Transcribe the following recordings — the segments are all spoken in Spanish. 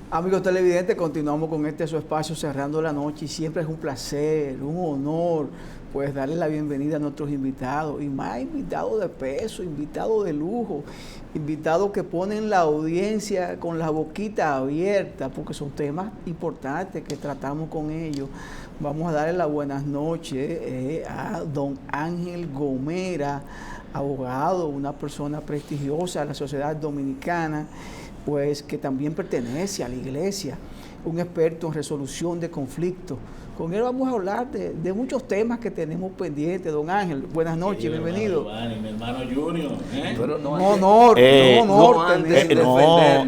Amigos televidentes, continuamos con su espacio Cerrando la Noche y siempre es un placer, un honor, pues darle la bienvenida a nuestros invitados y más invitados de peso, invitados de lujo, invitados que ponen la audiencia con la boquita abierta porque son temas importantes que tratamos con ellos. Vamos a darle las buenas noches a don Ángel Gomera, abogado, una persona prestigiosa de la sociedad dominicana, pues que también pertenece a la iglesia, un experto en resolución de conflictos. Con él vamos a hablar de muchos temas que tenemos pendientes. Don Ángel, buenas noches, sí, bienvenido. Mi hermano Junior. Pero no,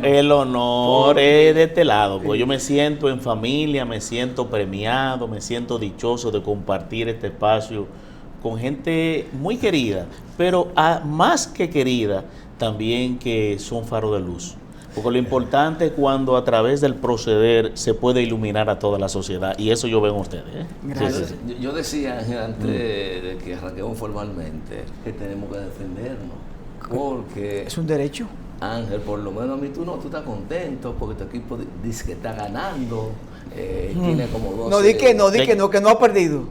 el honor es de este lado, pues yo me siento en familia, me siento premiado, me siento dichoso de compartir este espacio con gente muy querida, pero más que querida, también que son faro de luz. Porque lo importante es cuando a través del proceder se puede iluminar a toda la sociedad. Y eso yo veo en ustedes. Gracias. Sí. Yo decía, Ángel, antes de que arranquemos formalmente, que tenemos que defendernos. Porque es un derecho. Ángel, por lo menos a mí tú estás contento porque tu equipo dice que está ganando. Tiene como 12. No, que no ha perdido.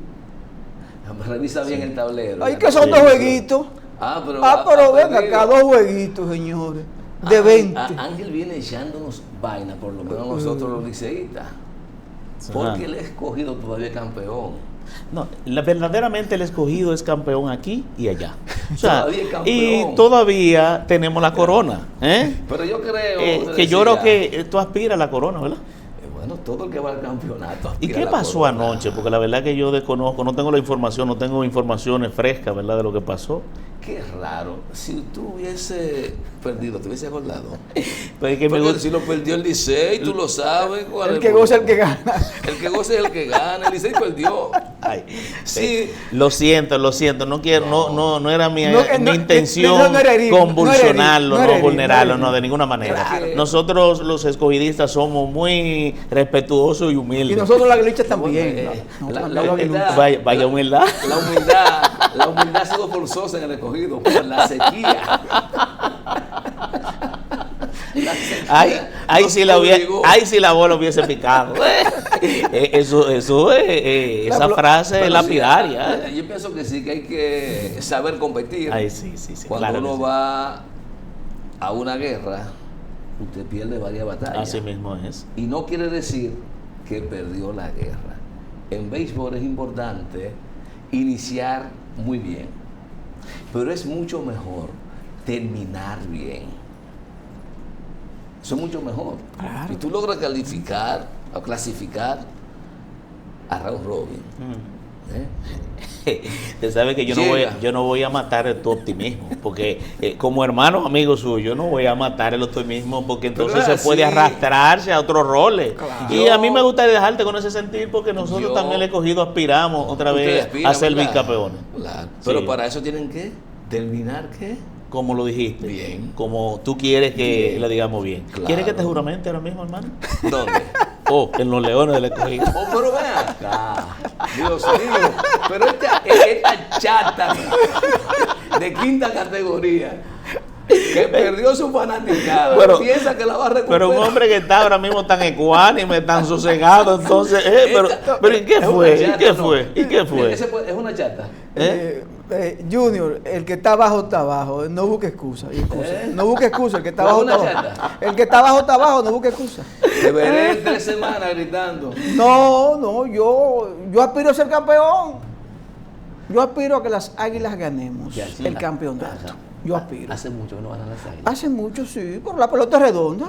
Revisa bien el tablero. Ay, que son dos jueguitos. Pero ven acá, dos jueguitos, señores. De 20. Ángel viene echándonos vaina, por lo menos nosotros los liceístas. Porque el escogido todavía es campeón. No, verdaderamente el escogido es campeón aquí y allá. O sea, todavía es campeón. Y todavía tenemos la corona. Pero yo creo que yo creo que tú aspiras a la corona, ¿verdad? Bueno, todo el que va al campeonato. ¿Y qué pasó anoche? Porque la verdad que yo desconozco, no tengo la información, no tengo informaciones frescas, ¿verdad? De lo que pasó. Qué raro. Si tú hubiese perdido, ¿te hubiese acordado? Porque si lo perdió el Licey, tú lo sabes. El que goza es el que gana. El que goza es el que gana. El Licey perdió. Ay, sí. Lo siento. No quiero, no era mi intención convulsionarlo, no vulnerarlo, no, de ninguna manera. Claro. Nosotros los escogidistas somos muy respetuosos y humildes. Y nosotros las glitches también. Vaya humildad. La humildad ha sido forzosa en el escogido por la sequía. Ahí sí la bola hubiese picado. Esa frase es lapidaria. Yo pienso que sí, que hay que saber competir. Sí, cuando claro uno va a una guerra, usted pierde varias batallas. Así mismo es. Y no quiere decir que perdió la guerra. En béisbol es importante iniciar muy bien, pero es mucho mejor terminar bien. Eso es mucho mejor. Claro. Si tú logras calificar o clasificar a round robin. Usted sabe que yo no voy a matar tu optimismo, porque como hermano amigo suyo, no voy a matar el optimismo, porque entonces se puede arrastrarse a otros roles. Claro. Y a mí me gusta dejarte con ese sentir, porque nosotros también, el escogido, aspiramos otra vez a ser bicampeones. Claro. Pero para eso tienen que terminar, ¿qué? Como lo dijiste. Bien. Como tú quieres que lo digamos bien. Claro. ¿Quieres que te juramente ahora mismo, hermano? ¿Dónde? En los Leones del Escogido. Pero ven acá. Dios mío. Pero esta chata de quinta categoría que perdió su fanaticada, piensa que la va a recuperar. Pero un hombre que está ahora mismo tan ecuánime, tan sosegado, entonces, pero ¿y qué fue? ¿Y qué fue? Es una chata. Junior, el que está abajo, no busque excusa. No busque excusa, el que está abajo está abajo. El que está abajo, no busque excusa. Te veré en 3 semanas gritando. No, yo aspiro a ser campeón. Yo aspiro a que las Águilas ganemos el campeonato. Yo aspiro. Hace mucho que no ganan las Águilas. Hace mucho, sí, pero la pelota es redonda.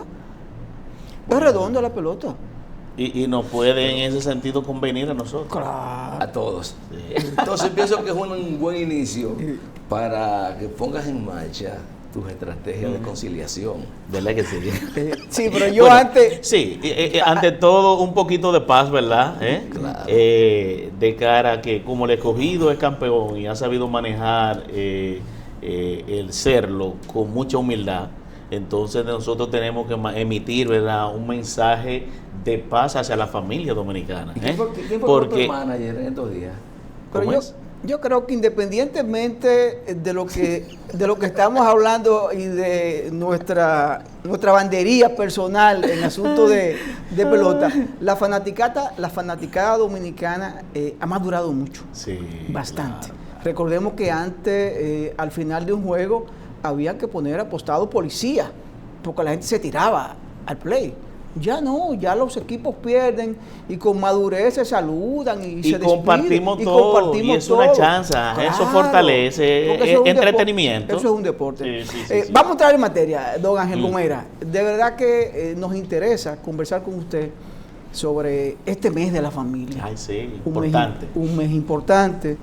Es redonda la pelota. Y nos puede en ese sentido convenir a nosotros. Claro. A todos. Sí. Entonces pienso que es un buen inicio para que pongas en marcha tus estrategias de conciliación. ¿Verdad que sí? Sí, pero yo antes... Sí, ante todo un poquito de paz, ¿verdad? Claro. De cara a que como el escogido es campeón y ha sabido manejar el serlo con mucha humildad, entonces nosotros tenemos que emitir, ¿verdad?, un mensaje de paz hacia la familia dominicana. ¿Quién fue tu manager en estos días? Yo creo que independientemente de lo que estamos hablando y de nuestra bandería personal en asunto de pelota, la fanaticada dominicana ha madurado mucho, sí, bastante. claro. Recordemos que antes, al final de un juego, había que poner apostado policía, porque la gente se tiraba al play. Ya no, ya los equipos pierden y con madurez se saludan y se despiden. Compartimos todo, y es una chance, claro, eso fortalece, es entretenimiento. Eso es un deporte. Sí. Vamos a entrar en materia, don Ángel Gomera. De verdad que nos interesa conversar con usted sobre este mes de la familia. Ay, sí, importante. Un mes importante,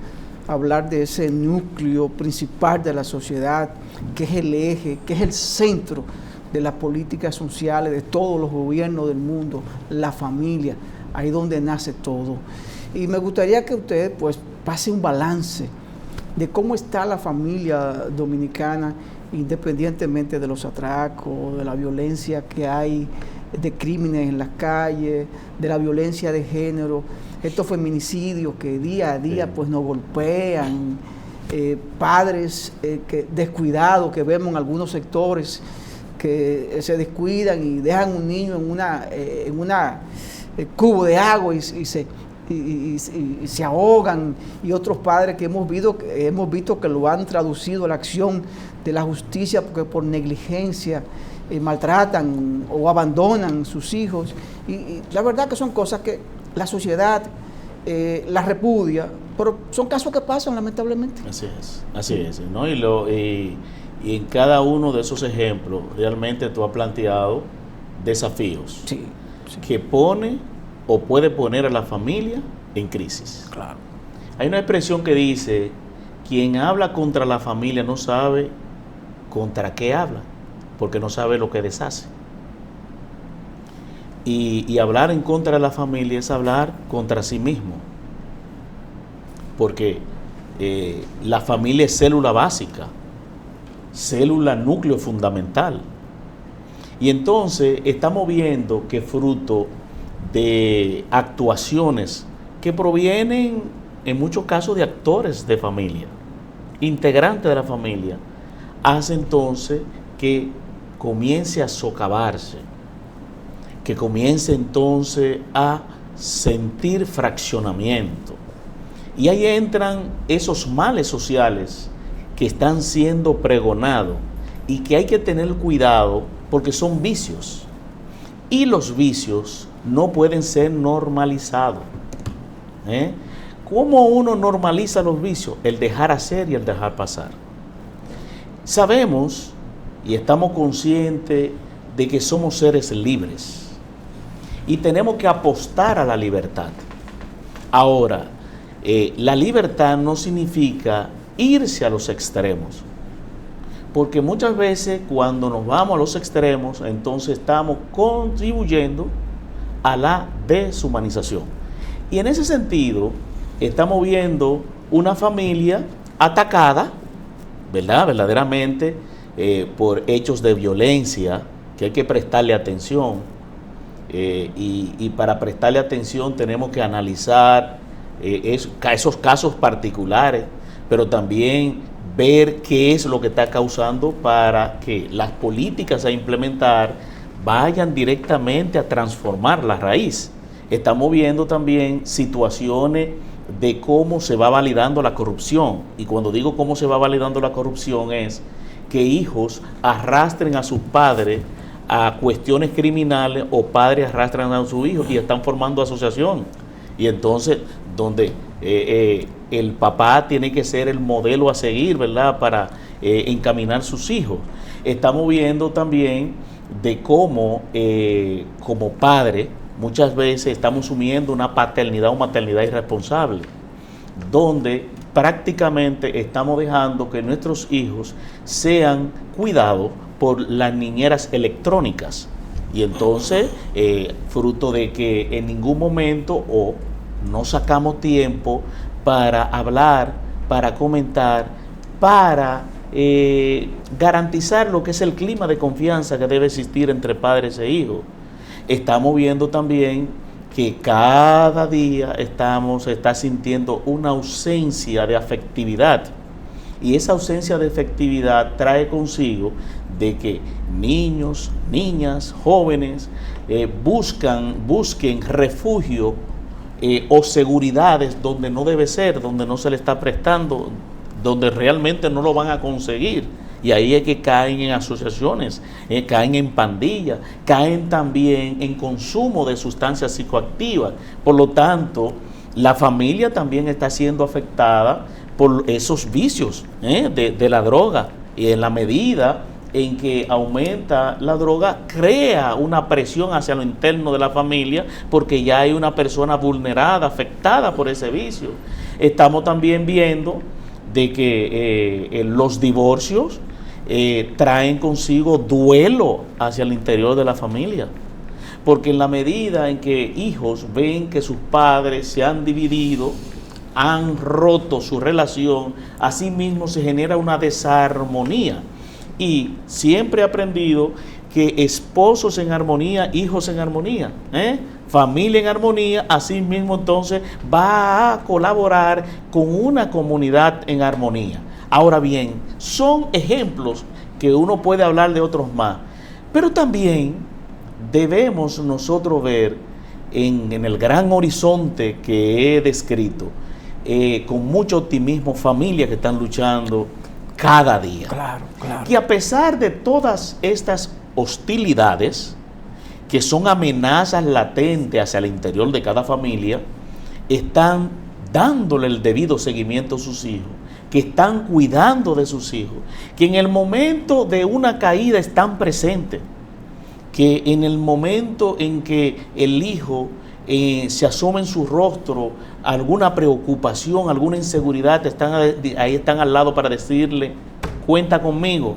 hablar de ese núcleo principal de la sociedad, que es el eje, que es el centro de las políticas sociales de todos los gobiernos del mundo, la familia, ahí donde nace todo. Y me gustaría que usted pues pase un balance de cómo está la familia dominicana, independientemente de los atracos, de la violencia que hay, de crímenes en las calles, de la violencia de género, estos feminicidios que día a día pues nos golpean, padres descuidados que vemos en algunos sectores, que se descuidan y dejan un niño en una cubo de agua y se ahogan, y otros padres que hemos visto que lo han traducido a la acción de la justicia porque por negligencia maltratan o abandonan sus hijos, y la verdad que son cosas que la sociedad las repudia, pero son casos que pasan lamentablemente. Así es, ¿no? Y en cada uno de esos ejemplos, realmente tú has planteado desafíos que pone o puede poner a la familia en crisis. Claro. Hay una expresión que dice, quien habla contra la familia no sabe contra qué habla, porque no sabe lo que deshace. Y hablar en contra de la familia es hablar contra sí mismo, porque la familia es célula básica, célula núcleo fundamental. Y entonces estamos viendo que fruto de actuaciones que provienen en muchos casos de actores de familia, integrantes de la familia, hace entonces que comience a socavarse, que comience entonces a sentir fraccionamiento. Y ahí entran esos males sociales que están siendo pregonados y que hay que tener cuidado porque son vicios. Y los vicios no pueden ser normalizados. ¿Cómo uno normaliza los vicios? El dejar hacer y el dejar pasar. Sabemos y estamos conscientes de que somos seres libres y tenemos que apostar a la libertad. Ahora, la libertad no significa irse a los extremos, porque muchas veces cuando nos vamos a los extremos, entonces estamos contribuyendo a la deshumanización. Y en ese sentido, estamos viendo una familia atacada, ¿verdad? Verdaderamente por hechos de violencia que hay que prestarle atención. Y para prestarle atención tenemos que analizar esos casos particulares, pero también ver qué es lo que está causando para que las políticas a implementar vayan directamente a transformar la raíz. Estamos viendo también situaciones de cómo se va validando la corrupción. Y cuando digo cómo se va validando la corrupción es que hijos arrastren a sus padres a cuestiones criminales o padres arrastran a sus hijos y están formando asociación. Y entonces, donde el papá tiene que ser el modelo a seguir, ¿verdad?, para encaminar sus hijos. Estamos viendo también de cómo, como padre, muchas veces estamos asumiendo una paternidad o maternidad irresponsable, donde prácticamente estamos dejando que nuestros hijos sean cuidados por las niñeras electrónicas. Y entonces, fruto de que en ningún momento o no sacamos tiempo para hablar, para comentar, para garantizar lo que es el clima de confianza que debe existir entre padres e hijos. Estamos viendo también que cada día está sintiendo una ausencia de afectividad. Y esa ausencia de afectividad trae consigo de que niños, niñas, jóvenes busquen refugio o seguridades donde no debe ser, donde no se le está prestando, donde realmente no lo van a conseguir. Y ahí es que caen en asociaciones, caen en pandillas, caen también en consumo de sustancias psicoactivas. Por lo tanto, la familia también está siendo afectada por esos vicios de la droga. Y en la medida en que aumenta la droga, crea una presión hacia lo interno de la familia, porque ya hay una persona vulnerada, afectada por ese vicio. Estamos también viendo de que los divorcios traen consigo duelo hacia el interior de la familia, porque en la medida en que hijos ven que sus padres se han dividido, han roto su relación, así mismo se genera una desarmonía. Y siempre he aprendido que esposos en armonía, hijos en armonía, familia en armonía, así mismo entonces va a colaborar con una comunidad en armonía. Ahora bien, son ejemplos que uno puede hablar de otros más, pero también debemos nosotros ver en el gran horizonte que he descrito, con mucho optimismo, familias que están luchando cada día. Claro. Que a pesar de todas estas hostilidades, que son amenazas latentes hacia el interior de cada familia, están dándole el debido seguimiento a sus hijos, que están cuidando de sus hijos, que en el momento de una caída están presentes, que en el momento en que el hijo se asoma en su rostro alguna preocupación, alguna inseguridad, ahí están al lado para decirle: cuenta conmigo,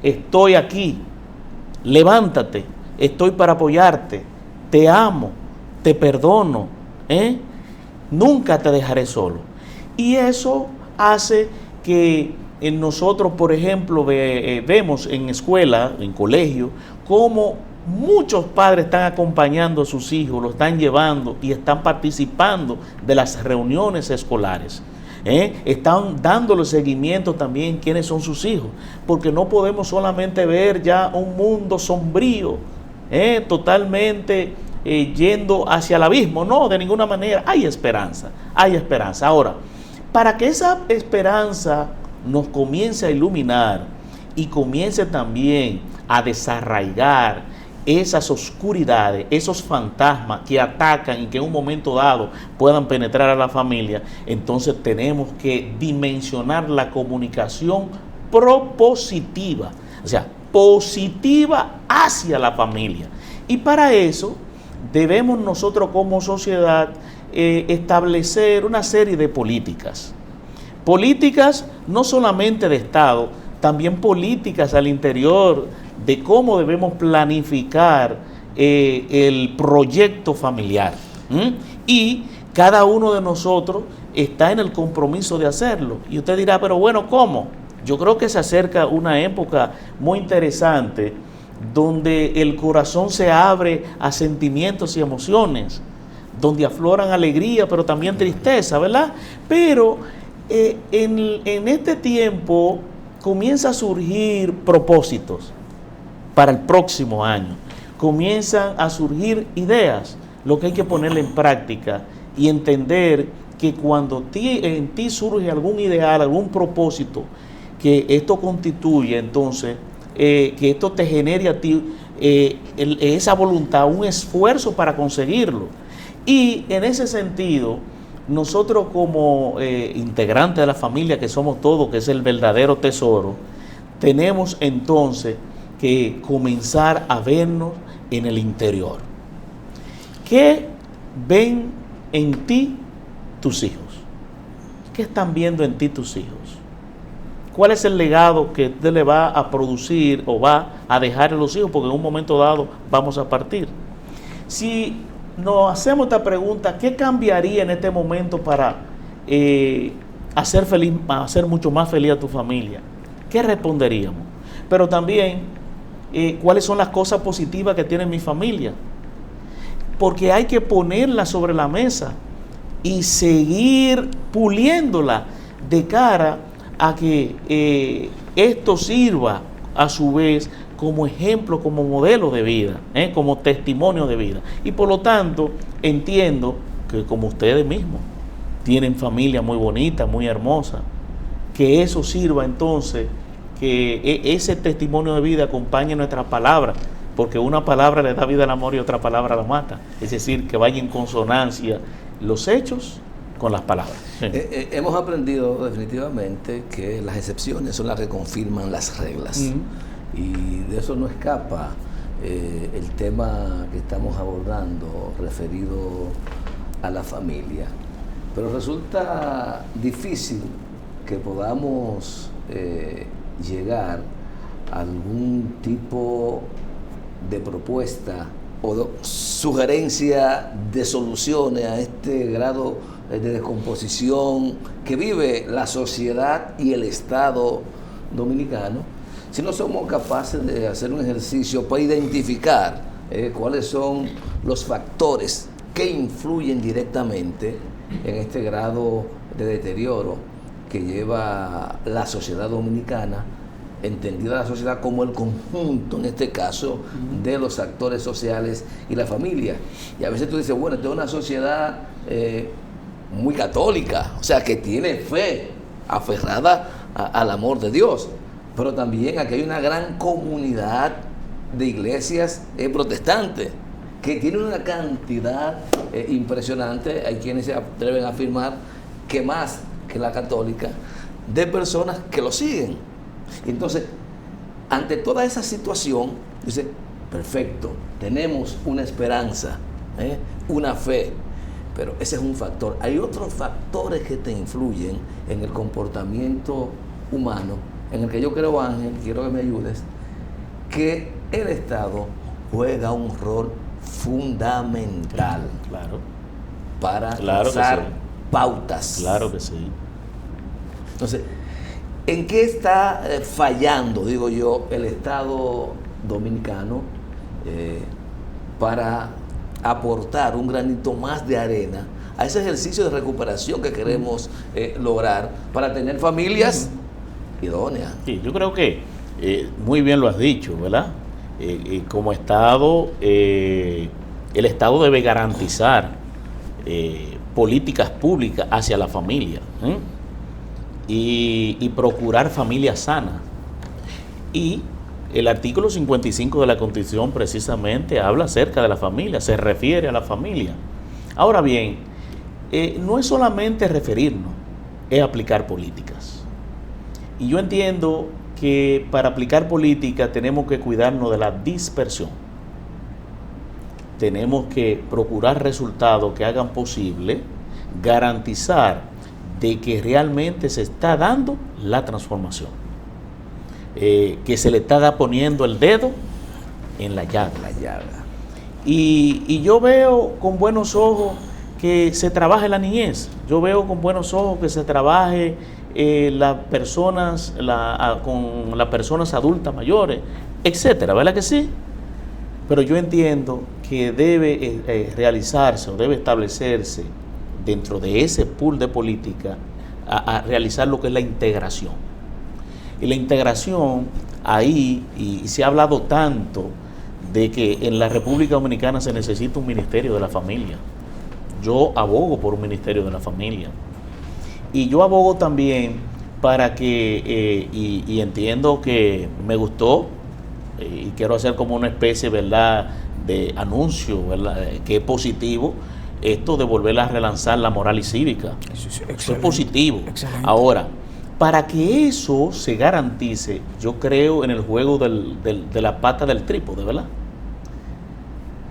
estoy aquí, levántate, estoy para apoyarte, te amo, te perdono, nunca te dejaré solo. Y eso hace que en nosotros, por ejemplo, vemos en escuela, en colegio, cómo muchos padres están acompañando a sus hijos, lo están llevando y están participando de las reuniones escolares. Están dándole seguimiento también quiénes son sus hijos, porque no podemos solamente ver ya un mundo sombrío, totalmente yendo hacia el abismo. No, de ninguna manera. Hay esperanza, hay esperanza. Ahora, para que esa esperanza nos comience a iluminar y comience también a desarraigar esas oscuridades, esos fantasmas que atacan y que en un momento dado puedan penetrar a la familia, entonces tenemos que dimensionar la comunicación propositiva, o sea, positiva hacia la familia. Y para eso debemos nosotros como sociedad establecer una serie de políticas no solamente de Estado, también políticas al interior de cómo debemos planificar el proyecto familiar. Y cada uno de nosotros está en el compromiso de hacerlo. Y usted dirá, pero bueno, ¿cómo? Yo creo que se acerca una época muy interesante donde el corazón se abre a sentimientos y emociones, donde afloran alegría, pero también tristeza, ¿verdad? Pero en este tiempo comienza a surgir propósitos para el próximo año. Comienzan a surgir ideas, lo que hay que ponerle en práctica y entender que cuando en ti surge algún ideal, algún propósito, que esto constituye entonces, que esto te genere a ti esa voluntad, un esfuerzo para conseguirlo. Y en ese sentido, nosotros como integrantes de la familia que somos todos, que es el verdadero tesoro, tenemos entonces que comenzar a vernos en el interior. ¿Qué ven en ti tus hijos? ¿Qué están viendo en ti tus hijos? ¿Cuál es el legado que usted le va a producir o va a dejar a los hijos? Porque en un momento dado vamos a partir. Si nos hacemos esta pregunta, ¿qué cambiaría en este momento para hacer mucho más feliz a tu familia? ¿Qué responderíamos? Pero también, ¿cuáles son las cosas positivas que tiene mi familia? porque hay que ponerla sobre la mesa y seguir puliéndola de cara a que esto sirva a su vez como ejemplo, como modelo de vida, como testimonio de vida. Y por lo tanto, entiendo que como ustedes mismos tienen familia muy bonita, muy hermosa, que eso sirva entonces, que ese testimonio de vida acompañe nuestra palabra, porque una palabra le da vida al amor y otra palabra la mata. Es decir, que vaya en consonancia los hechos con las palabras. Sí. Hemos aprendido definitivamente que las excepciones son las que confirman las reglas. Y de eso no escapa el tema que estamos abordando referido a la familia. Pero resulta difícil que podamos llegar a algún tipo de propuesta o de sugerencia de soluciones a este grado de descomposición que vive la sociedad y el Estado dominicano, si no somos capaces de hacer un ejercicio para identificar cuáles son los factores que influyen directamente en este grado de deterioro que lleva la sociedad dominicana, entendida la sociedad como el conjunto, en este caso, de los actores sociales y la familia. Y a veces tú dices, bueno, esta es una sociedad muy católica, o sea, que tiene fe aferrada al amor de Dios, pero también aquí hay una gran comunidad de iglesias protestantes que tienen una cantidad impresionante, hay quienes se atreven a afirmar que más que la católica, de personas que lo siguen. Entonces, ante toda esa situación, dice, perfecto, tenemos una esperanza, una fe, pero ese es un factor. Hay otros factores que te influyen en el comportamiento humano, en el que yo creo, Ángel, quiero que me ayudes, que el Estado juega un rol fundamental para trazar pautas. Claro que sí. Entonces, ¿en qué está fallando, digo yo, el Estado dominicano para aportar un granito más de arena a ese ejercicio de recuperación que queremos lograr para tener familias idóneas? Sí, yo creo que muy bien lo has dicho, ¿verdad? Como Estado, el Estado debe garantizar políticas públicas hacia la familia, y procurar familias sanas. Y el artículo 55 de la Constitución precisamente habla acerca de la familia, se refiere a la familia. Ahora bien, no es solamente referirnos, es aplicar políticas. Y yo entiendo que para aplicar política tenemos que cuidarnos de la dispersión. Tenemos que procurar resultados que hagan posible garantizar de que realmente se está dando la transformación, que se le está poniendo el dedo en la llaga. Y yo veo con buenos ojos que se trabaje la niñez, yo veo con buenos ojos que se trabaje con las personas adultas mayores, etcétera, ¿verdad que sí? Pero yo entiendo que debe realizarse o debe establecerse dentro de ese pool de política a realizar lo que es la integración. Y la integración ahí, y se ha hablado tanto de que en la República Dominicana se necesita un ministerio de la familia. Yo abogo por un ministerio de la familia. Y yo abogo también para que, y entiendo que me gustó, y quiero hacer como una especie, ¿verdad?, de anuncio, ¿verdad?, que es positivo, esto de volver a relanzar la moral y cívica. Eso es positivo. Excelente. Ahora, para que eso se garantice, yo creo en el juego de la pata del trípode, ¿verdad?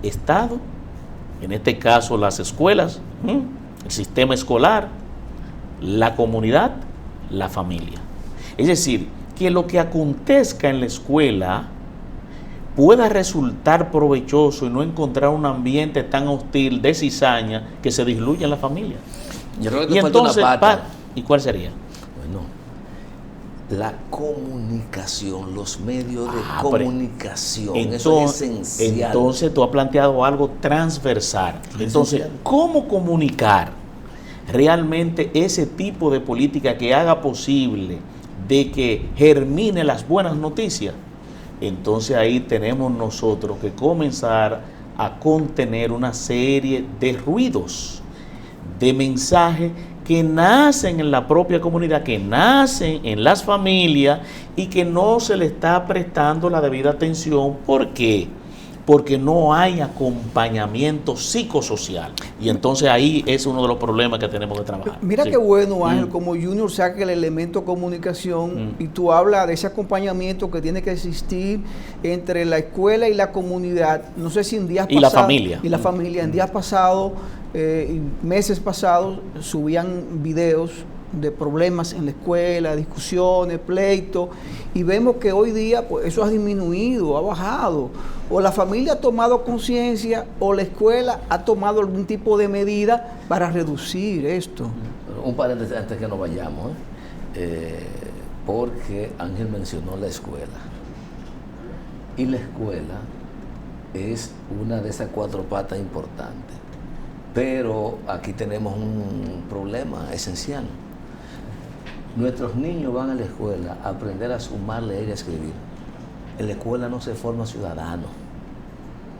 Estado, en este caso las escuelas, el sistema escolar, la comunidad, la familia. Es decir, que lo que acontezca en la escuela pueda resultar provechoso y no encontrar un ambiente tan hostil de cizaña que se diluya en la familia. Yo creo que te falta una pata. ¿Y cuál sería? Bueno, La comunicación, los medios de comunicación, eso es esencial. Entonces tú has planteado algo transversal. Entonces, ¿cómo comunicar realmente ese tipo de política que haga posible de que germine las buenas noticias? Entonces ahí tenemos nosotros que comenzar a contener una serie de ruidos, de mensajes que nacen en la propia comunidad, que nacen en las familias y que no se le está prestando la debida atención. ¿Por qué? Porque no hay acompañamiento psicosocial. Y entonces ahí es uno de los problemas que tenemos que trabajar. Mira qué bueno, Ángel, como Junior saca el elemento comunicación y tú hablas de ese acompañamiento que tiene que existir entre la escuela y la comunidad. No sé si en días pasados... Y la familia. Y la familia. En días pasados, meses pasados, subían videos de problemas en la escuela, discusiones, pleitos, y vemos que hoy día pues, eso ha disminuido, ha bajado, o la familia ha tomado conciencia o la escuela ha tomado algún tipo de medida para reducir esto. Un paréntesis antes que nos vayamos, porque Ángel mencionó la escuela, y la escuela es una de esas 4 patas importantes, pero aquí tenemos un problema esencial. Nuestros niños van a la escuela a aprender a sumar, leer y a escribir. En la escuela no se forma ciudadano.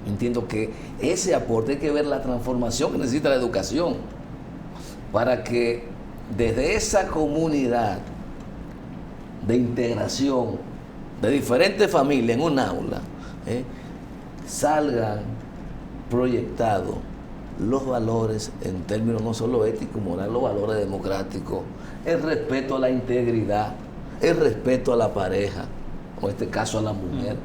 Entiendo que ese aporte, hay que ver la transformación que necesita la educación para que desde esa comunidad de integración de diferentes familias en un aula, salgan proyectados los valores en términos no solo éticos, morales, los valores democráticos, el respeto a la integridad, el respeto a la pareja, o en este caso a la mujer.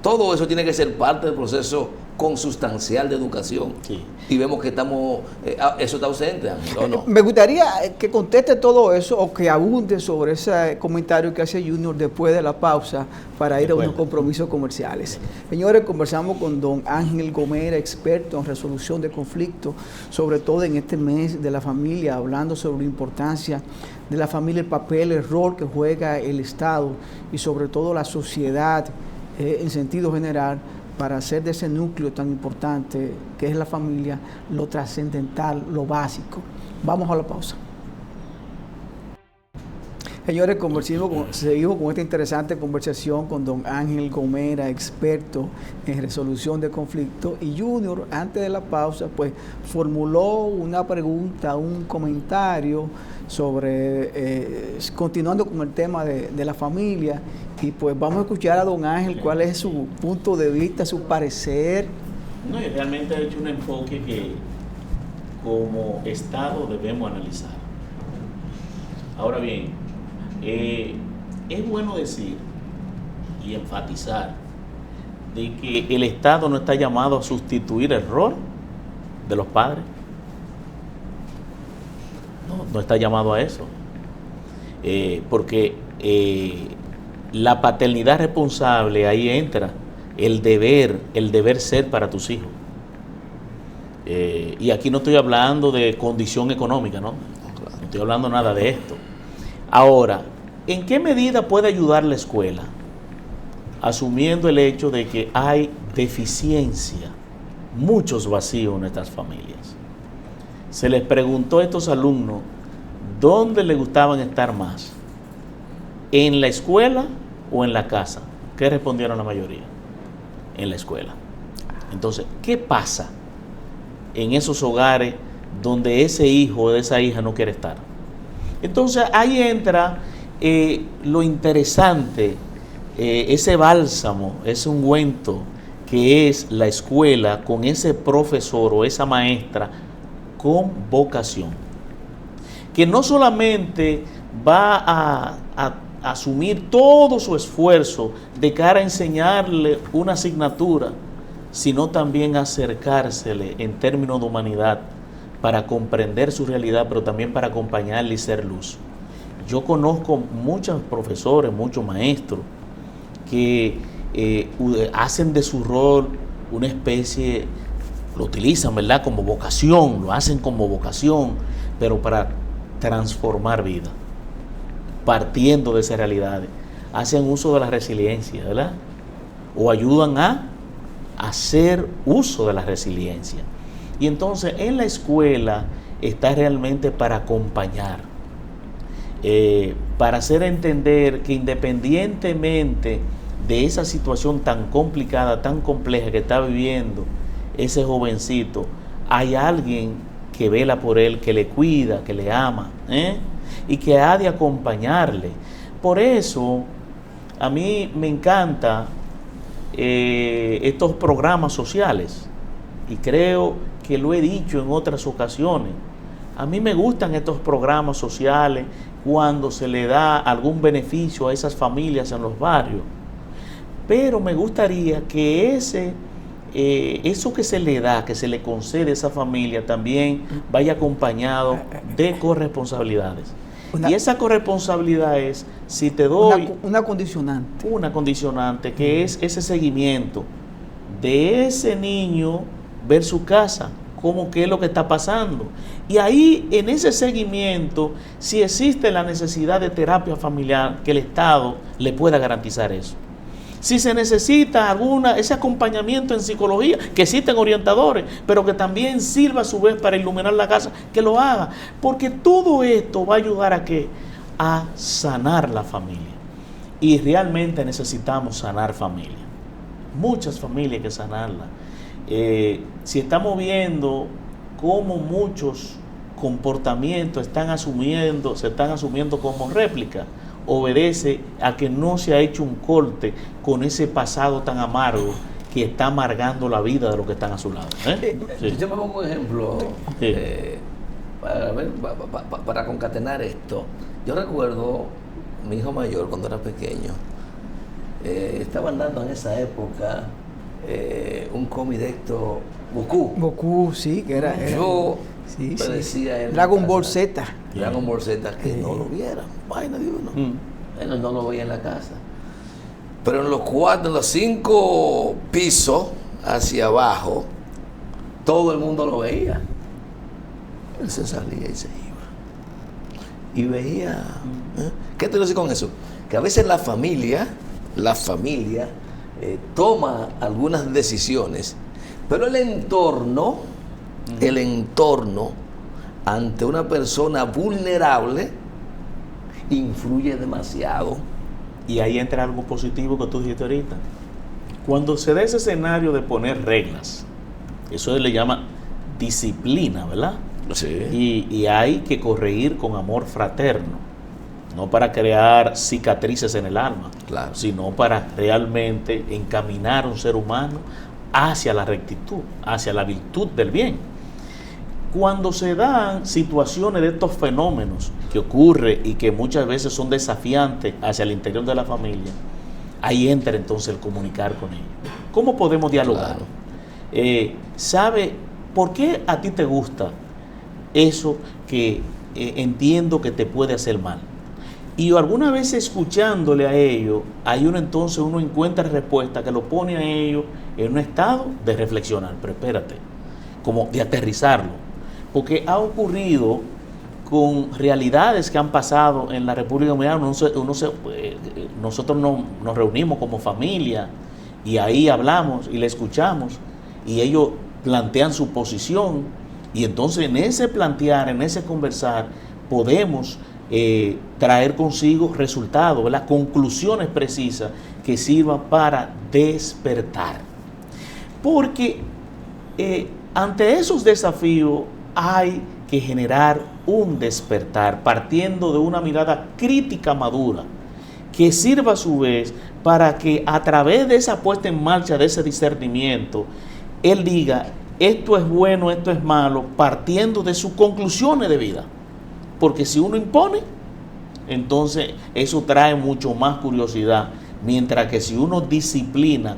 Todo eso tiene que ser parte del proceso consustancial de educación. Sí. Y vemos que eso está ausente, Ángel, ¿o no? Me gustaría que conteste todo eso o que abunde sobre ese comentario que hace Junior después de la pausa para ir a unos compromisos comerciales. Señores, conversamos con don Ángel Gomera, experto en resolución de conflictos, sobre todo en este mes de la familia, hablando sobre la importancia de la familia, el papel, el rol que juega el Estado y sobre todo la sociedad en sentido general, para hacer de ese núcleo tan importante que es la familia lo trascendental, lo básico. Vamos a la pausa. Señores, seguimos con esta interesante conversación con don Ángel Gomera, experto en resolución de conflictos. Y Junior, antes de la pausa, pues formuló una pregunta, un comentario sobre, continuando con el tema de la familia. Y pues vamos a escuchar a don Ángel cuál es su punto de vista, su parecer. No, y realmente ha hecho un enfoque que como Estado debemos analizar. Ahora bien, es bueno decir y enfatizar de que el Estado no está llamado a sustituir el rol de los padres. No está llamado a eso. Porque la paternidad responsable, ahí entra el deber ser para tus hijos. Y aquí no estoy hablando de condición económica, ¿no? No estoy hablando nada de esto. Ahora, ¿en qué medida puede ayudar la escuela? Asumiendo el hecho de que hay deficiencia, muchos vacíos en nuestras familias. Se les preguntó a estos alumnos dónde les gustaban estar más, ¿en la escuela o en la casa? ¿Qué respondieron la mayoría? En la escuela. Entonces, ¿qué pasa en esos hogares donde ese hijo o esa hija no quiere estar? Entonces, ahí entra lo interesante, ese bálsamo, ese ungüento que es la escuela con ese profesor o esa maestra con vocación, que no solamente va a asumir todo su esfuerzo de cara a enseñarle una asignatura, sino también acercársele en términos de humanidad para comprender su realidad, pero también para acompañarle y ser luz. Yo conozco muchos profesores, muchos maestros que hacen de su rol una especie, lo utilizan, ¿verdad?, como vocación, lo hacen como vocación, pero para transformar vida. partiendo de esas realidades, hacen uso de la resiliencia, ¿verdad? O ayudan a hacer uso de la resiliencia. Y entonces en la escuela está realmente para acompañar, para hacer entender que independientemente de esa situación tan complicada, tan compleja que está viviendo ese jovencito, hay alguien que vela por él, que le cuida, que le ama, y que ha de acompañarle. Por eso a mí me encanta estos programas sociales, y creo que lo he dicho en otras ocasiones. A mí me gustan estos programas sociales cuando se le da algún beneficio a esas familias en los barrios, pero me gustaría que eso que se le da, que se le concede a esa familia, también vaya acompañado de corresponsabilidades. Y esa corresponsabilidad es, si te doy una condicionante, que es ese seguimiento de ese niño, ver su casa, cómo, qué es lo que está pasando. Y ahí, en ese seguimiento, si existe la necesidad de terapia familiar, que el Estado le pueda garantizar eso. Si se necesita ese acompañamiento en psicología, que existen orientadores, pero que también sirva a su vez para iluminar la casa, que lo haga. Porque todo esto va a ayudar a ¿qué? A sanar la familia. Y realmente necesitamos sanar familia. Muchas familias hay que sanarlas. Si estamos viendo cómo muchos comportamientos se están asumiendo como réplica, obedece a que no se ha hecho un corte con ese pasado tan amargo que está amargando la vida de los que están a su lado. Sí. Yo me pongo un ejemplo para concatenar esto. Yo recuerdo mi hijo mayor cuando era pequeño, estaban dando en esa época un cómic de esto, Goku, sí, que era. Yo decía Dragon Ball Z. Dragon Ball Z, que no lo vieran, vaina de uno. Él no lo veía en la casa. Pero en los 5 pisos hacia abajo, todo el mundo lo veía. Él se salía y se iba. Y veía. ¿Qué te lo digo con eso? Que a veces la familia toma algunas decisiones, pero el entorno ante una persona vulnerable influye demasiado. Y ahí entra algo positivo que tú dijiste ahorita. Cuando se da ese escenario de poner reglas, eso le llama disciplina, ¿verdad? Sí. Y hay que corregir con amor fraterno, no para crear cicatrices en el alma, claro, sino para realmente encaminar a un ser humano hacia la rectitud, hacia la virtud del bien. Cuando se dan situaciones de estos fenómenos que ocurren y que muchas veces son desafiantes hacia el interior de la familia, ahí entra entonces el comunicar con ellos. ¿Cómo podemos dialogar? Claro. ¿Sabe por qué a ti te gusta eso que entiendo que te puede hacer mal? Y alguna vez escuchándole a ellos, ahí uno encuentra respuesta que lo pone a ellos en un estado de reflexionar, pero espérate, como de aterrizarlo. Porque ha ocurrido con realidades que han pasado en la República Dominicana. Nosotros nos reunimos como familia y ahí hablamos y le escuchamos y ellos plantean su posición, y entonces en ese plantear, en ese conversar, podemos traer consigo resultados, ¿verdad? Conclusiones precisas que sirvan para despertar. Porque ante esos desafíos hay que generar un despertar partiendo de una mirada crítica madura que sirva a su vez para que a través de esa puesta en marcha, de ese discernimiento, él diga, esto es bueno, esto es malo, partiendo de sus conclusiones de vida. Porque si uno impone, entonces eso trae mucho más curiosidad. Mientras que si uno disciplina,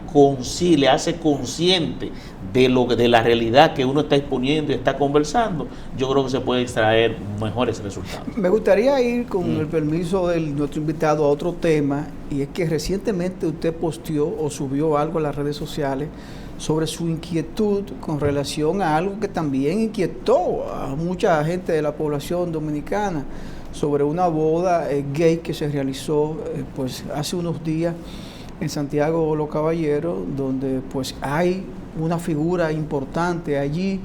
le hace consciente de la realidad que uno está exponiendo y está conversando, yo creo que se puede extraer mejores resultados. Me gustaría ir, con el permiso de nuestro invitado, a otro tema, y es que recientemente usted posteó o subió algo a las redes sociales sobre su inquietud con relación a algo que también inquietó a mucha gente de la población dominicana, sobre una boda gay que se realizó pues hace unos días en Santiago Los Caballeros, donde pues hay una figura importante allí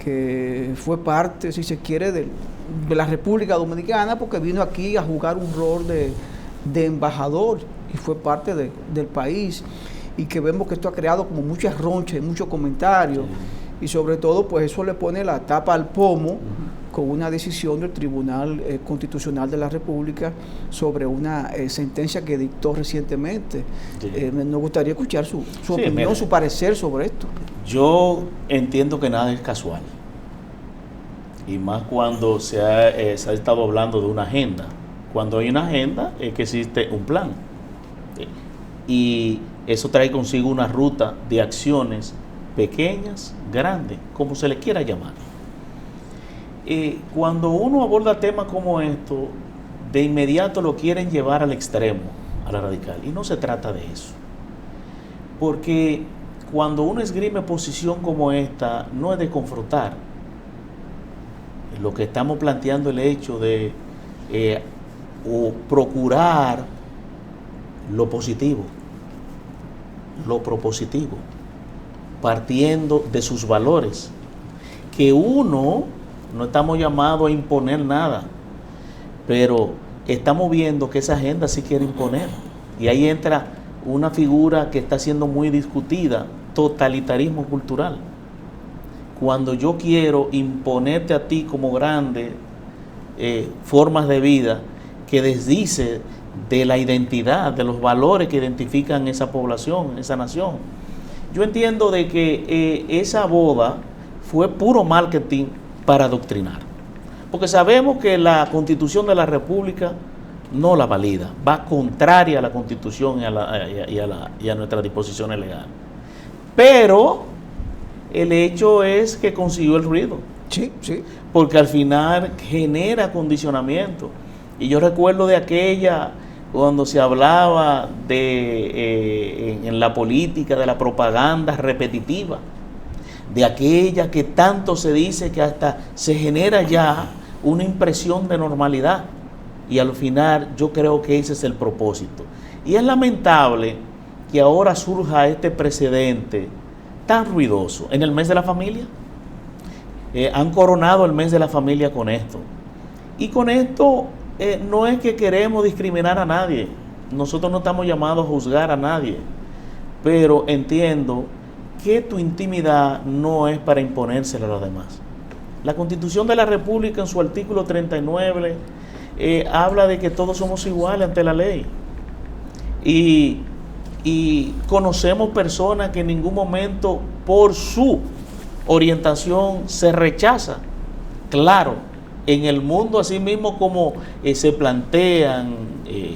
que fue parte, si se quiere, de la República Dominicana, porque vino aquí a jugar un rol de embajador y fue parte del país, y que vemos que esto ha creado como muchas ronchas y muchos comentarios, y sobre todo pues eso le pone la tapa al pomo con una decisión del Tribunal Constitucional de la República sobre una sentencia que dictó recientemente. Nos gustaría escuchar su opinión, mira, su parecer sobre esto. Yo entiendo que nada es casual, y más cuando se ha estado hablando de una agenda. Cuando hay una agenda es que existe un plan, y eso trae consigo una ruta de acciones pequeñas, grandes, como se le quiera llamar. Cuando uno aborda temas como esto, de inmediato lo quieren llevar al extremo, a la radical, y no se trata de eso, porque cuando uno esgrime posición como esta, no es de confrontar. Lo que estamos planteando, el hecho de o procurar lo positivo, lo propositivo, partiendo de sus valores, que uno no estamos llamados a imponer nada, pero estamos viendo que esa agenda sí quiere imponer, y ahí entra una figura que está siendo muy discutida: totalitarismo cultural. Cuando yo quiero imponerte a ti como grande formas de vida que desdice de la identidad, de los valores que identifican esa población, esa nación. Yo entiendo de que esa boda fue puro marketing para adoctrinar, porque sabemos que la Constitución de la República no la valida, va contraria a la Constitución y a nuestras disposiciones legales. Pero el hecho es que consiguió el ruido. Sí, sí. Porque al final genera condicionamiento. Y yo recuerdo de aquella, cuando se hablaba en la política, de la propaganda repetitiva, de aquella que tanto se dice que hasta se genera ya una impresión de normalidad. Y al final yo creo que ese es el propósito. Y es lamentable que ahora surja este precedente tan ruidoso en el mes de la familia. Han coronado el mes de la familia con esto. Y con esto no es que queremos discriminar a nadie. Nosotros no estamos llamados a juzgar a nadie. Pero entiendo que tu intimidad no es para imponérsela a los demás. La Constitución de la República, en su artículo 39, habla de que todos somos iguales ante la ley. Y conocemos personas que en ningún momento por su orientación se rechaza. Claro, en el mundo así mismo como se plantean,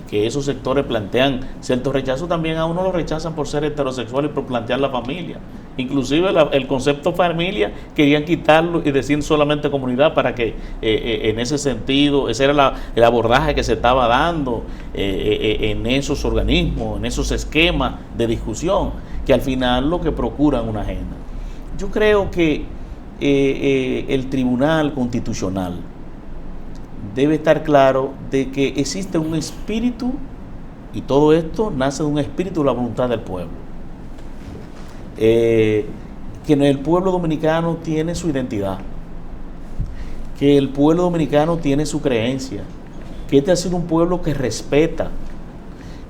que esos sectores plantean ciertos rechazos, también a uno lo rechazan por ser heterosexual y por plantear la familia. Inclusive el concepto familia querían quitarlo y decir solamente comunidad, para que en ese sentido, ese era el abordaje que se estaba dando en esos organismos, en esos esquemas de discusión, que al final lo que procuran una agenda. Yo creo que el Tribunal Constitucional debe estar claro de que existe un espíritu, y todo esto nace de un espíritu de la voluntad del pueblo. Que el pueblo dominicano tiene su identidad, que el pueblo dominicano tiene su creencia, que este ha sido un pueblo que respeta,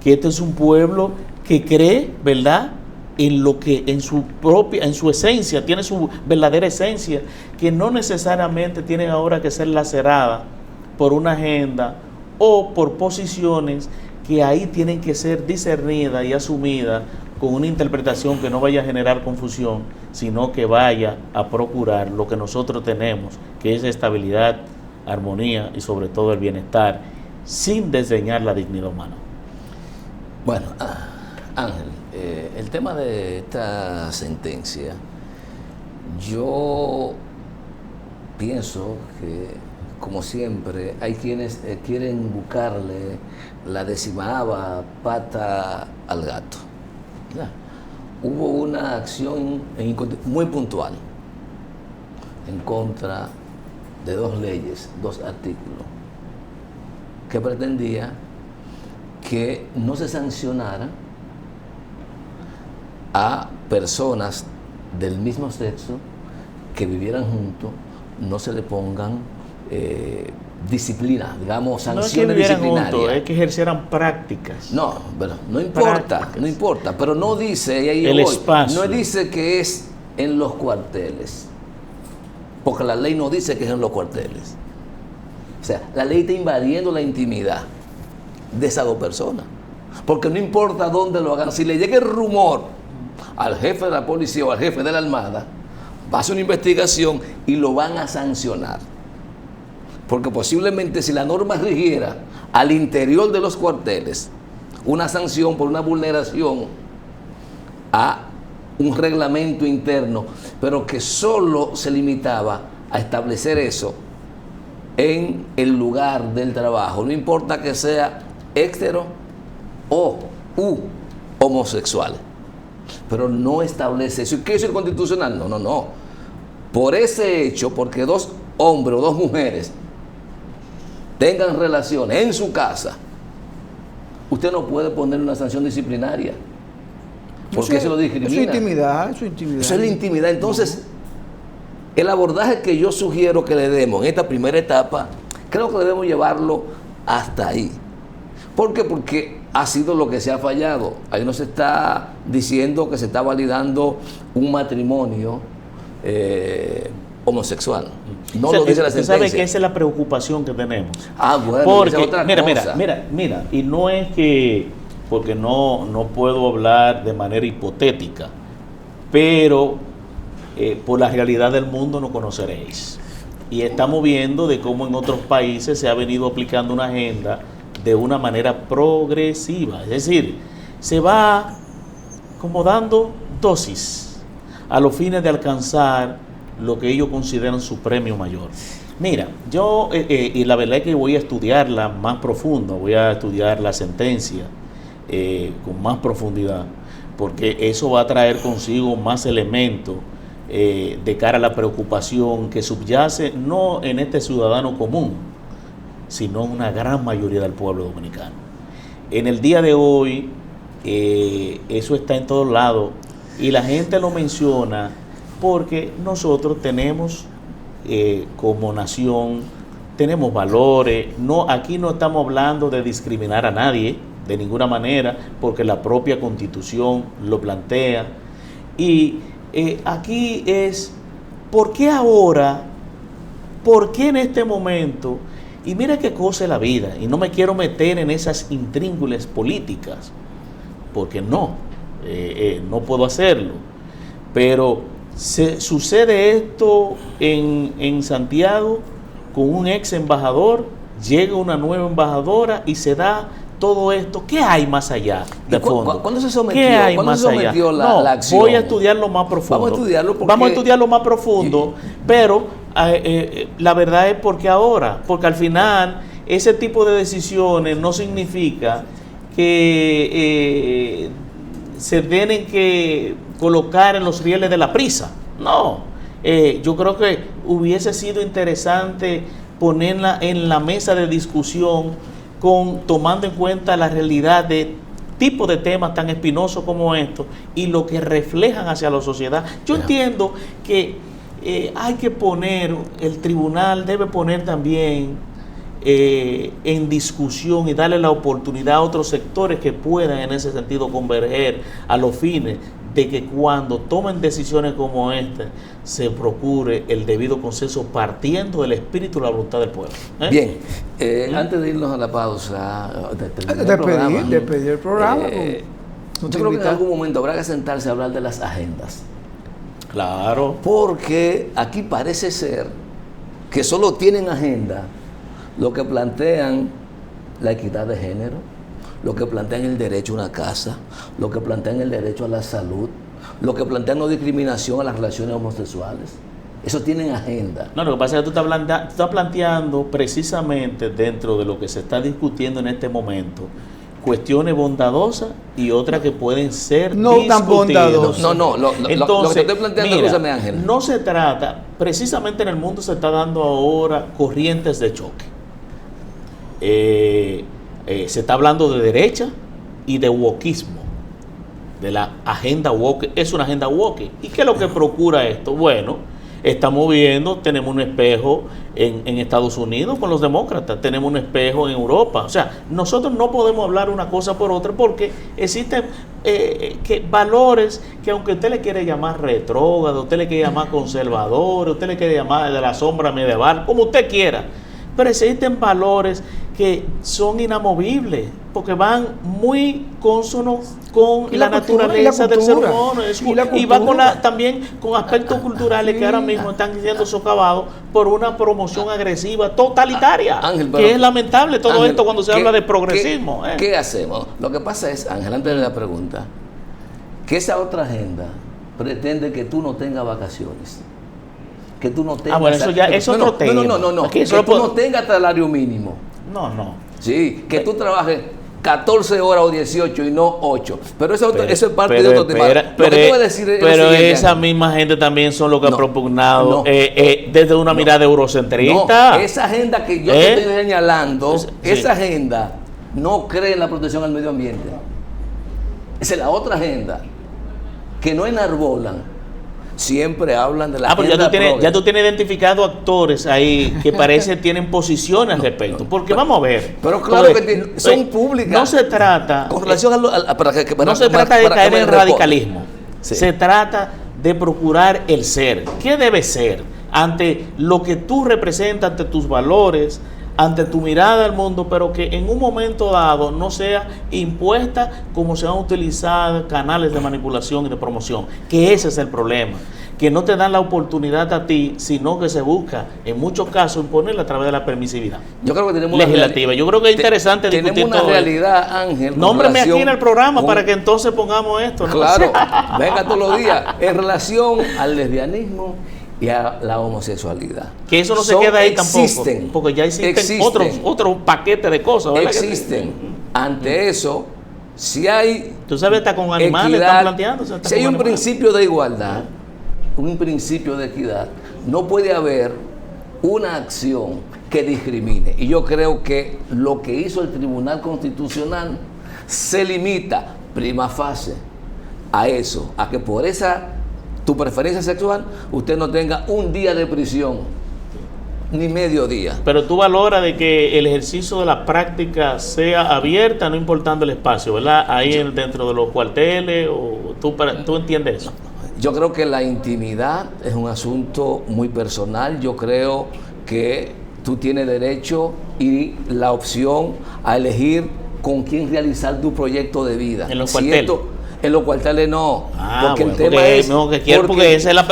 que este es un pueblo que cree, ¿verdad?, en lo que en su esencia, tiene su verdadera esencia, que no necesariamente tiene ahora que ser lacerada por una agenda o por posiciones que ahí tienen que ser discernidas y asumidas con una interpretación que no vaya a generar confusión, sino que vaya a procurar lo que nosotros tenemos, que es estabilidad, armonía y sobre todo el bienestar, sin desdeñar la dignidad humana. Bueno, Ángel, el tema de esta sentencia, yo pienso que, como siempre, hay quienes quieren buscarle la 10ª pata al gato. ¿Ya? Hubo una acción muy puntual en contra de 2 leyes, 2 artículos, que pretendía que no se sancionara a personas del mismo sexo que vivieran juntos, no se le pongan disciplina, digamos, sanciones disciplinarias. Juntos, es que ejercieran prácticas. No, pero no importa, prácticas. No importa, pero no dice, y ahí el espacio. No dice que es en los cuarteles, porque la ley no dice que es en los cuarteles. O sea, la ley está invadiendo la intimidad de esas dos personas, porque no importa dónde lo hagan, si le llega el rumor al jefe de la policía o al jefe de la armada, va a hacer una investigación y lo van a sancionar. Porque posiblemente si la norma rigiera al interior de los cuarteles una sanción por una vulneración a un reglamento interno, pero que solo se limitaba a establecer eso en el lugar del trabajo, no importa que sea hetero o homosexual, pero no establece eso. ¿Y qué es el constitucional? No. Por ese hecho, porque dos hombres o dos mujeres tengan relaciones en su casa, usted no puede poner una sanción disciplinaria, porque eso lo discrimina. Eso es intimidad. Eso es la intimidad. Entonces, el abordaje que yo sugiero que le demos en esta primera etapa, creo que debemos llevarlo hasta ahí. ¿Por qué? Porque ha sido lo que se ha fallado. Ahí no se está diciendo que se está validando un matrimonio homosexual. No lo dice la sentencia. ¿Sabe que esa es la preocupación que tenemos? Bueno, porque esa es otra cosa. Mira, y no es que, porque no puedo hablar de manera hipotética, pero por la realidad del mundo no conoceréis. Y estamos viendo de cómo en otros países se ha venido aplicando una agenda de una manera progresiva. Es decir, se va como dando dosis a los fines de alcanzar lo que ellos consideran su premio mayor. Mira, yo, y la verdad es que voy a estudiarla más profundo, voy a estudiar la sentencia con más profundidad, porque eso va a traer consigo más elementos de cara a la preocupación que subyace no en este ciudadano común, sino en una gran mayoría del pueblo dominicano. En el día de hoy, eso está en todos lados, y la gente lo menciona porque nosotros tenemos, como nación, tenemos valores. Aquí no estamos hablando de discriminar a nadie, de ninguna manera, porque la propia Constitución lo plantea. Y aquí es, ¿por qué ahora? ¿Por qué en este momento? Y mira qué cosa es la vida, y no me quiero meter en esas intríngulis políticas, porque no puedo hacerlo, pero sucede esto en Santiago con un ex embajador, llega una nueva embajadora y se da todo esto. ¿Qué hay más allá de fondo? ¿Cuándo se sometió? ¿Qué hay más allá? La acción? Voy a estudiarlo más profundo. Vamos a estudiarlo más profundo, pero la verdad es porque al final ese tipo de decisiones no significa que se tienen que colocar en los rieles de la prisa. No, yo creo que hubiese sido interesante ponerla en la mesa de discusión tomando en cuenta la realidad de tipo de temas tan espinosos como estos y lo que reflejan hacia la sociedad. Yo entiendo que hay que poner, el tribunal debe poner también en discusión y darle la oportunidad a otros sectores que puedan en ese sentido converger a los fines de que cuando tomen decisiones como esta se procure el debido consenso partiendo del espíritu y la voluntad del pueblo. Bien, antes de irnos a la pausa, despedir el programa. Yo creo que en algún momento habrá que sentarse a hablar de las agendas. Claro. Porque aquí parece ser que solo tienen agenda lo que plantean la equidad de género, lo que plantean el derecho a una casa, lo que plantean el derecho a la salud, lo que plantean no discriminación a las relaciones homosexuales. Eso tienen agenda. No, lo que pasa es que tú estás planteando precisamente dentro de lo que se está discutiendo en este momento cuestiones bondadosas y otras que pueden ser no discutidas. Tan bondadosas. Entonces, lo que estoy planteando, mira, Ángel, no se trata, precisamente en el mundo se está dando ahora corrientes de choque. se está hablando de derecha y de wokismo, de la agenda woke. Es una agenda woke. ¿Y qué es lo que procura esto? Bueno, estamos viendo, tenemos un espejo en Estados Unidos con los demócratas, tenemos un espejo en Europa. O sea, nosotros no podemos hablar una cosa por otra porque existen valores que, aunque usted le quiere llamar retrógrado, usted le quiere llamar conservador, usted le quiere llamar de la sombra medieval, como usted quiera, pero existen valores que son inamovibles porque van muy cónsonos con la naturaleza del ser humano y va también con aspectos culturales que ahora mismo están siendo socavados por una promoción agresiva totalitaria, Ángel, que es lamentable todo Ángel, esto cuando se habla de progresismo. ¿Qué hacemos? Lo que pasa es, Ángel, antes de la pregunta, que esa otra agenda pretende que tú no tengas vacaciones, que tú no tengas... bueno, eso ya es otro tema. No, que tú no tengas salario mínimo. No. Sí, que tú trabajes 14 horas o 18 y no 8. Pero eso es parte de otro tema. Pero esa misma gente también son los que han propugnado desde una mirada eurocentrista. No, esa agenda que yo te estoy señalando, esa agenda no cree en la protección al medio ambiente. Esa es la otra agenda que no enarbolan. Siempre hablan de la agenda. Ya tú tienes identificado actores ahí que parece tienen posiciones al respecto. Porque vamos a ver. Pero claro que son públicas. No se trata. Con relación no se trata de caer en radicalismo. Sí. Se trata de procurar el ser. ¿Qué debe ser? Ante lo que tú representas, ante tus valores, ante tu mirada al mundo, pero que en un momento dado no sea impuesta como se han utilizado canales de manipulación y de promoción, que ese es el problema, que no te dan la oportunidad a ti, sino que se busca en muchos casos imponerla a través de la permisividad. Yo creo que tenemos legislativa. Yo creo que es interesante discutir tenemos una realidad, Ángel. Nómbrame aquí en el programa para que entonces pongamos esto, ¿no? Claro, venga todos los días en relación al lesbianismo y a la homosexualidad. Que eso no se queda ahí tampoco, porque ya existen otros paquetes de cosas, ¿verdad? Existen. Ante eso, si hay... Tú sabes, hasta con animales están planteando. Si hay un principio de igualdad, un principio de equidad, no puede haber una acción que discrimine. Y yo creo que lo que hizo el Tribunal Constitucional se limita prima facie a eso, a que por tu preferencia sexual, usted no tenga un día de prisión, ni medio día. Pero tú valoras de que el ejercicio de la práctica sea abierta, no importando el espacio, ¿verdad? Ahí dentro de los cuarteles, o ¿tú entiendes eso? Yo creo que la intimidad es un asunto muy personal. Yo creo que tú tienes derecho y la opción a elegir con quién realizar tu proyecto de vida. En los cuarteles. En los cuarteles no. Porque el tema es. Porque esa es la.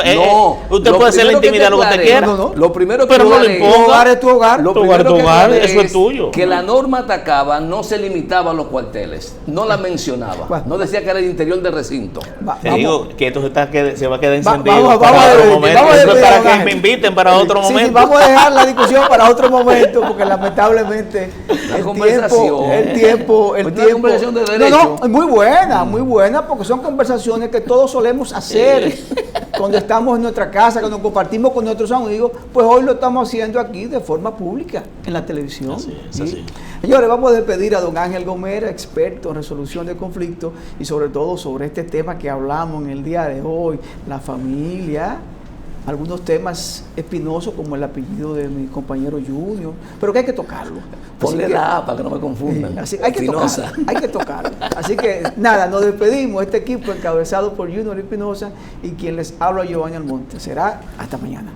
Usted puede hacer la intimidad lo que usted quiera. Lo primero que pero no le imponga. Tu hogar es tu hogar. Tu hogar, eso es tuyo. Que la norma atacaba, no se limitaba a los cuarteles. No la mencionaba. Bueno, no decía que era el interior del recinto. Te digo que esto se va a quedar encendido para otro momento. Para que me inviten para otro momento. Sí, vamos a dejar la discusión para otro momento, porque lamentablemente el tiempo. No, muy buena, porque son conversaciones que todos solemos hacer cuando estamos en nuestra casa, cuando compartimos con nuestros amigos. Pues hoy lo estamos haciendo aquí de forma pública en la televisión. Así. Señores, vamos a despedir a don Ángel Gomera, experto en resolución de conflictos y sobre todo sobre este tema que hablamos en el día de hoy, la familia. Algunos temas espinosos como el apellido de mi compañero Junior, pero que hay que tocarlo. Ponle la A para que no me confundan. Así, hay que tocarlo. Así que nada, nos despedimos. Este equipo encabezado por Junior Espinosa y quien les habla, Giovanni Almonte. Será hasta mañana.